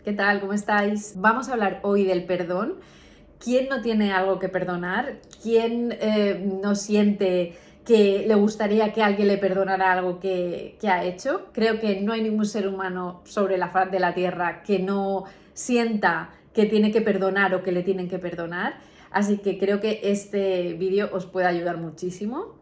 ¿Qué tal? ¿Cómo estáis? Vamos a hablar hoy del perdón. ¿Quién no tiene algo que perdonar? ¿Quién no siente que le gustaría que alguien le perdonara algo que ha hecho? Creo que no hay ningún ser humano sobre la faz de la Tierra que no sienta que tiene que perdonar o que le tienen que perdonar. Así que creo que este vídeo os puede ayudar muchísimo.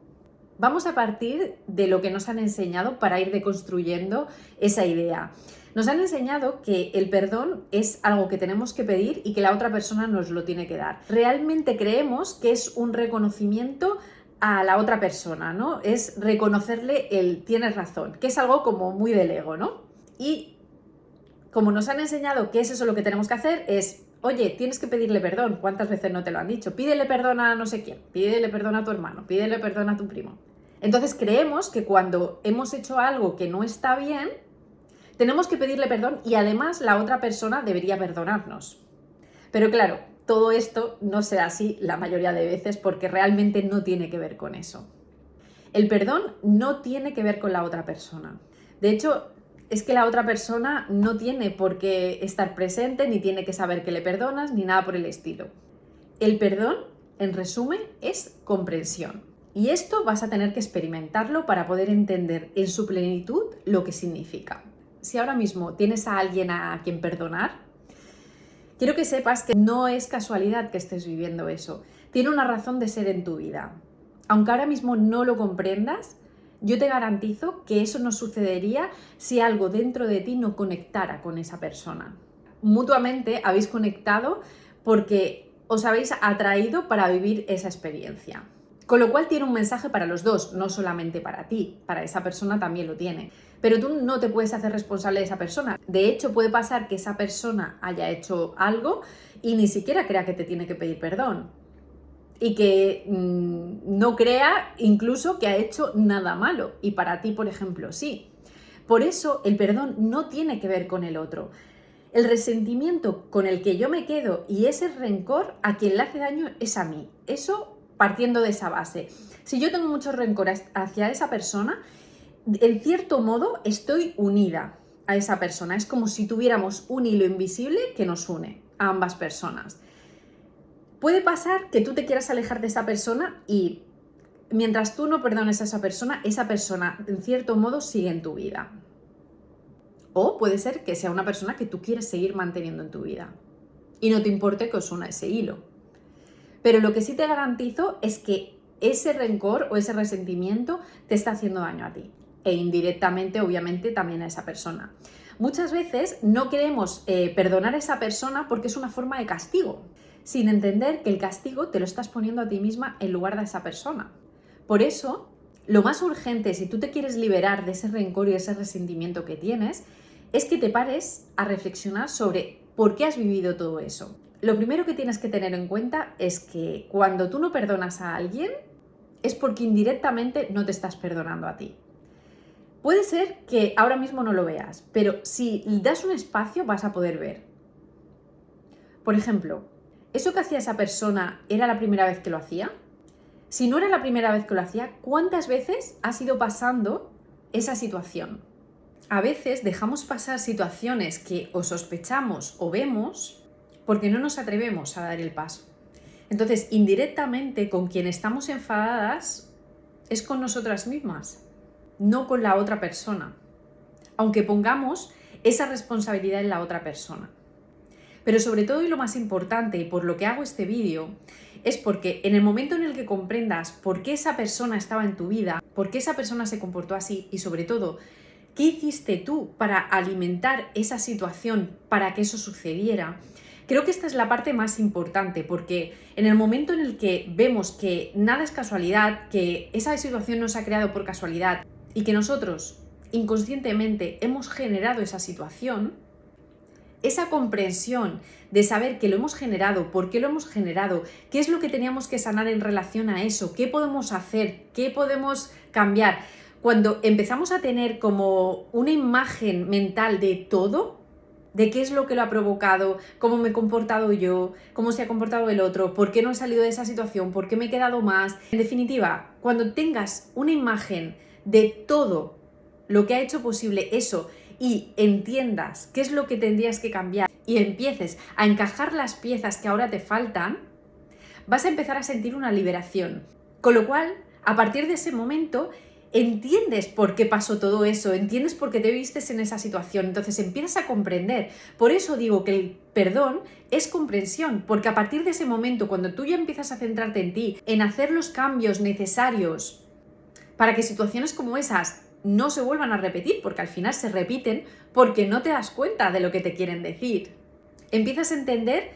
Vamos a partir de lo que nos han enseñado para ir deconstruyendo esa idea. Nos han enseñado que el perdón es algo que tenemos que pedir y que la otra persona nos lo tiene que dar. Realmente creemos que es un reconocimiento a la otra persona, ¿no? Es reconocerle el tienes razón, que es algo como muy del ego, ¿no? Y como nos han enseñado que es eso lo que tenemos que hacer, es, oye, tienes que pedirle perdón. ¿Cuántas veces no te lo han dicho? Pídele perdón a no sé quién, pídele perdón a tu hermano, pídele perdón a tu primo. Entonces creemos que cuando hemos hecho algo que no está bien, tenemos que pedirle perdón y además la otra persona debería perdonarnos. Pero claro, todo esto no será así la mayoría de veces porque realmente no tiene que ver con eso. El perdón no tiene que ver con la otra persona. De hecho, es que la otra persona no tiene por qué estar presente, ni tiene que saber que le perdonas, ni nada por el estilo. El perdón, en resumen, es comprensión. Y esto vas a tener que experimentarlo para poder entender en su plenitud lo que significa. Si ahora mismo tienes a alguien a quien perdonar, quiero que sepas que no es casualidad que estés viviendo eso. Tiene una razón de ser en tu vida. Aunque ahora mismo no lo comprendas, yo te garantizo que eso no sucedería si algo dentro de ti no conectara con esa persona. Mutuamente habéis conectado porque os habéis atraído para vivir esa experiencia. Con lo cual tiene un mensaje para los dos, no solamente para ti, para esa persona también lo tiene. Pero tú no te puedes hacer responsable de esa persona. De hecho, puede pasar que esa persona haya hecho algo y ni siquiera crea que te tiene que pedir perdón. Y que no crea incluso que ha hecho nada malo. Y para ti, por ejemplo, sí. Por eso el perdón no tiene que ver con el otro. El resentimiento con el que yo me quedo y ese rencor a quien le hace daño es a mí. Eso partiendo de esa base. Si yo tengo mucho rencor hacia esa persona, en cierto modo estoy unida a esa persona. Es como si tuviéramos un hilo invisible que nos une a ambas personas. Puede pasar que tú te quieras alejar de esa persona y mientras tú no perdones a esa persona en cierto modo sigue en tu vida. O puede ser que sea una persona que tú quieres seguir manteniendo en tu vida y no te importe que os una ese hilo. Pero lo que sí te garantizo es que ese rencor o ese resentimiento te está haciendo daño a ti e indirectamente, obviamente, también a esa persona. Muchas veces no queremos perdonar a esa persona porque es una forma de castigo, sin entender que el castigo te lo estás poniendo a ti misma en lugar de a esa persona. Por eso, lo más urgente, si tú te quieres liberar de ese rencor y ese resentimiento que tienes, es que te pares a reflexionar sobre por qué has vivido todo eso. Lo primero que tienes que tener en cuenta es que cuando tú no perdonas a alguien es porque indirectamente no te estás perdonando a ti. Puede ser que ahora mismo no lo veas, pero si das un espacio vas a poder ver. Por ejemplo, ¿eso que hacía esa persona era la primera vez que lo hacía? Si no era la primera vez que lo hacía, ¿cuántas veces has ido pasando esa situación? A veces dejamos pasar situaciones que o sospechamos o vemos porque no nos atrevemos a dar el paso. Entonces, indirectamente, con quien estamos enfadadas es con nosotras mismas, no con la otra persona, aunque pongamos esa responsabilidad en la otra persona. Pero sobre todo, y lo más importante, y por lo que hago este vídeo, es porque en el momento en el que comprendas por qué esa persona estaba en tu vida, por qué esa persona se comportó así y sobre todo, ¿qué hiciste tú para alimentar esa situación para que eso sucediera? Creo que esta es la parte más importante porque en el momento en el que vemos que nada es casualidad, que esa situación no se ha creado por casualidad y que nosotros inconscientemente hemos generado esa situación, esa comprensión de saber que lo hemos generado, por qué lo hemos generado, qué es lo que teníamos que sanar en relación a eso, qué podemos hacer, qué podemos cambiar. Cuando empezamos a tener como una imagen mental de todo, de qué es lo que lo ha provocado, cómo me he comportado yo, cómo se ha comportado el otro, por qué no he salido de esa situación, por qué me he quedado más. En definitiva, cuando tengas una imagen de todo lo que ha hecho posible eso y entiendas qué es lo que tendrías que cambiar y empieces a encajar las piezas que ahora te faltan, vas a empezar a sentir una liberación. Con lo cual, a partir de ese momento, entiendes por qué pasó todo eso, entiendes por qué te vistes en esa situación, entonces empiezas a comprender. Por eso digo que el perdón es comprensión, porque a partir de ese momento, cuando tú ya empiezas a centrarte en ti, en hacer los cambios necesarios para que situaciones como esas no se vuelvan a repetir, porque al final se repiten porque no te das cuenta de lo que te quieren decir, empiezas a entender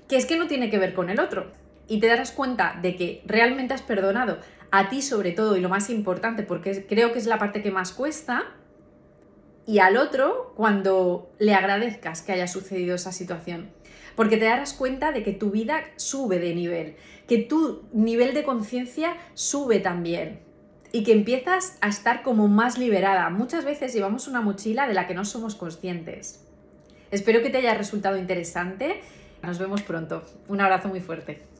que es que no tiene que ver con el otro y te darás cuenta de que realmente has perdonado a ti sobre todo, y lo más importante, porque creo que es la parte que más cuesta, y al otro cuando le agradezcas que haya sucedido esa situación. Porque te darás cuenta de que tu vida sube de nivel, que tu nivel de conciencia sube también y que empiezas a estar como más liberada. Muchas veces llevamos una mochila de la que no somos conscientes. Espero que te haya resultado interesante. Nos vemos pronto. Un abrazo muy fuerte.